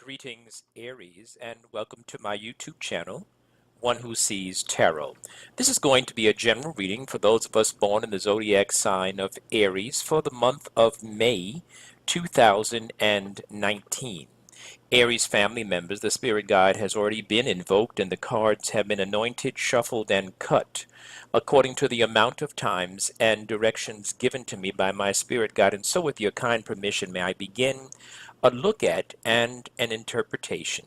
Greetings, Aries, and welcome to my YouTube channel, One Who Sees Tarot. This is going to be a general reading for those of us born in the zodiac sign of Aries for the month of May 2019. Aries family members, the spirit guide has already been invoked and the cards have been anointed, shuffled, and cut according to the amount of times and directions given to me by my spirit guide. And so with your kind permission, may I begin a look at and an interpretation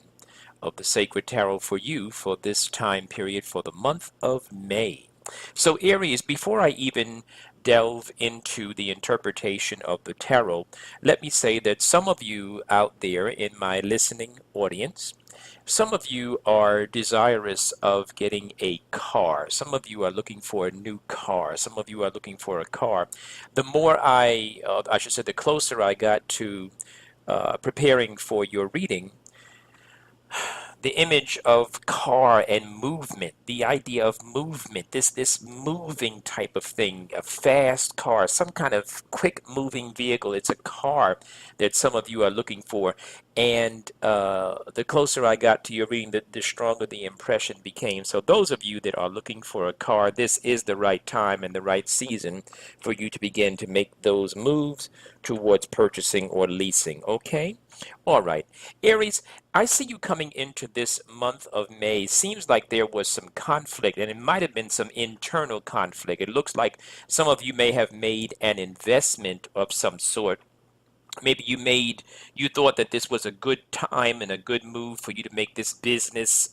of the sacred tarot for you for this time period for the month of May. So Aries, before I even delve into the interpretation of the tarot, let me say that some of you out there in my listening audience, some of you are desirous of getting a car. Some of you are looking for a new car. Some of you are looking for a car. The more I should say, the closer I got to preparing for your reading, the image of car and movement, the idea of movement, this moving type of thing, a fast car, some kind of quick moving vehicle. It's a car that some of you are looking for. And the closer I got to your reading, the stronger the impression became. So those of you that are looking for a car, this is the right time and the right season for you to begin to make those moves towards purchasing or leasing. Okay? All right. Aries, I see you coming into this month of May. Seems like there was some conflict, and it might have been some internal conflict. It looks like some of you may have made an investment of some sort. Maybe you thought that this was a good time and a good move for you to make this business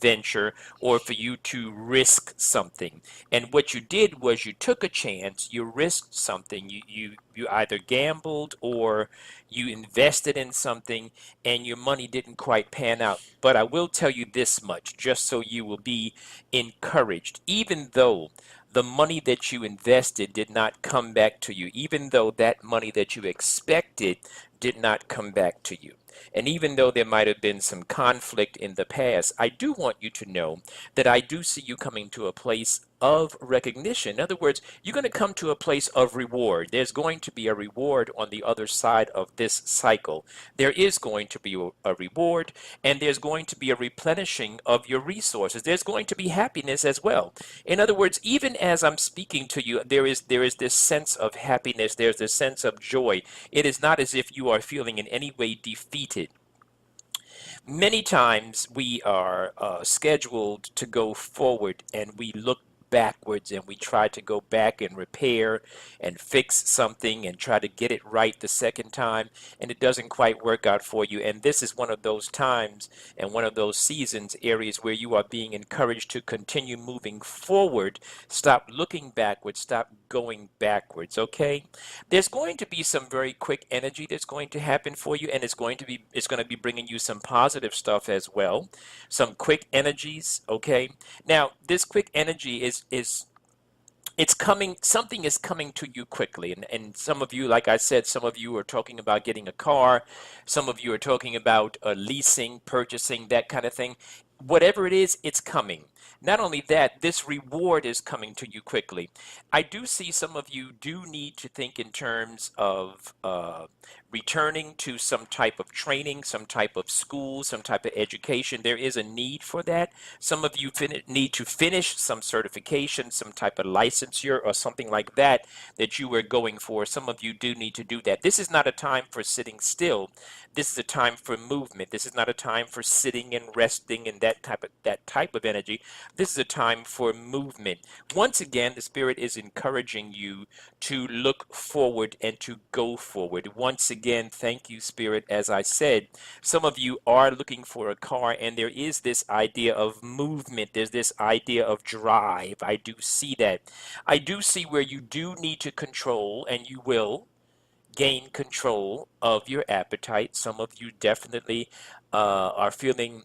venture, or for you to risk something. And what you did was you took a chance, you risked something, you either gambled or you invested in something, and your money didn't quite pan out. But I will tell you this much, just so you will be encouraged. Even though the money that you invested did not come back to you, even though that money that you expected did not come back to you, and even though there might have been some conflict in the past, I do want you to know that I do see you coming to a place of recognition. In other words, you're going to come to a place of reward. There's going to be a reward on the other side of this cycle. There is going to be a reward, and there's going to be a replenishing of your resources. There's going to be happiness as well. In other words, even as I'm speaking to you, there is this sense of happiness. There's this sense of joy. It is not as if you are feeling in any way defeated. Many times we are scheduled to go forward, and we look backwards, and we try to go back and repair and fix something and try to get it right the second time, and it doesn't quite work out for you. And this is one of those times and one of those seasons, Aries, where you are being encouraged to continue moving forward. Stop looking backwards, stop going backwards. Okay, there's going to be some very quick energy that's going to happen for you, and it's going to be bringing you some positive stuff as well, some quick energies. Okay, now this quick energy is it's coming, something is coming to you quickly. And some of you, like I said, some of you are talking about getting a car, some of you are talking about leasing, purchasing, that kind of thing. Whatever it is, it's coming. Not only that, this reward is coming to you quickly. I do see some of you do need to think in terms of returning to some type of training, some type of school, some type of education. There is a need for that. Some of you need to finish some certification, some type of licensure or something like that that you were going for. Some of you do need to do that. This is not a time for sitting still. This is a time for movement. This is not a time for sitting and resting and that type of energy. This is a time for movement. Once again, the Spirit is encouraging you to look forward and to go forward. Once again, thank you, Spirit. As I said, some of you are looking for a car, and there is this idea of movement. There's this idea of drive. I do see that. I do see where you do need to control, and you will gain control of your appetite. Some of you definitely are feeling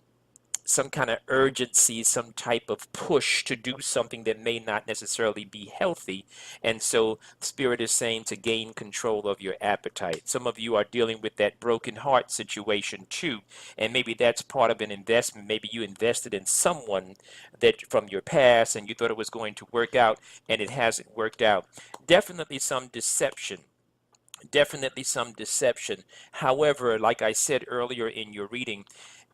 some kind of urgency, some type of push to do something that may not necessarily be healthy. And so Spirit is saying to gain control of your appetite. Some of you are dealing with that broken heart situation too. And maybe that's part of an investment. Maybe you invested in someone that from your past and you thought it was going to work out, and it hasn't worked out. Definitely some deception Definitely some deception. However, like I said earlier in your reading,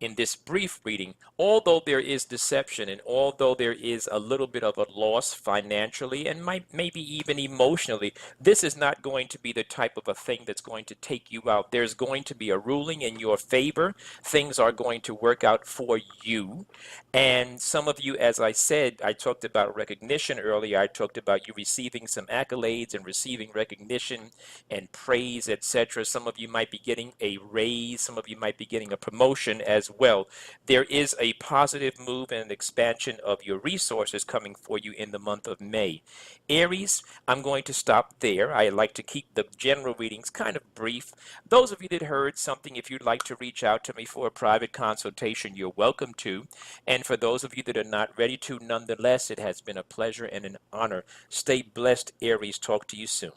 in this brief reading, although there is deception and although there is a little bit of a loss financially and might maybe even emotionally, this is not going to be the type of a thing that's going to take you out. There's going to be a ruling in your favor. Things are going to work out for you. And some of you, as I said, I talked about recognition earlier. I talked about you receiving some accolades and receiving recognition and praise, etc. Some of you might be getting a raise. Some of you might be getting a promotion as well. There is a positive move and an expansion of your resources coming for you in the month of May. Aries, I'm going to stop there. I like to keep the general readings kind of brief. Those of you that heard something, if you'd like to reach out to me for a private consultation, you're welcome to. And for those of you that are not ready to, nonetheless, it has been a pleasure and an honor. Stay blessed, Aries. Talk to you soon.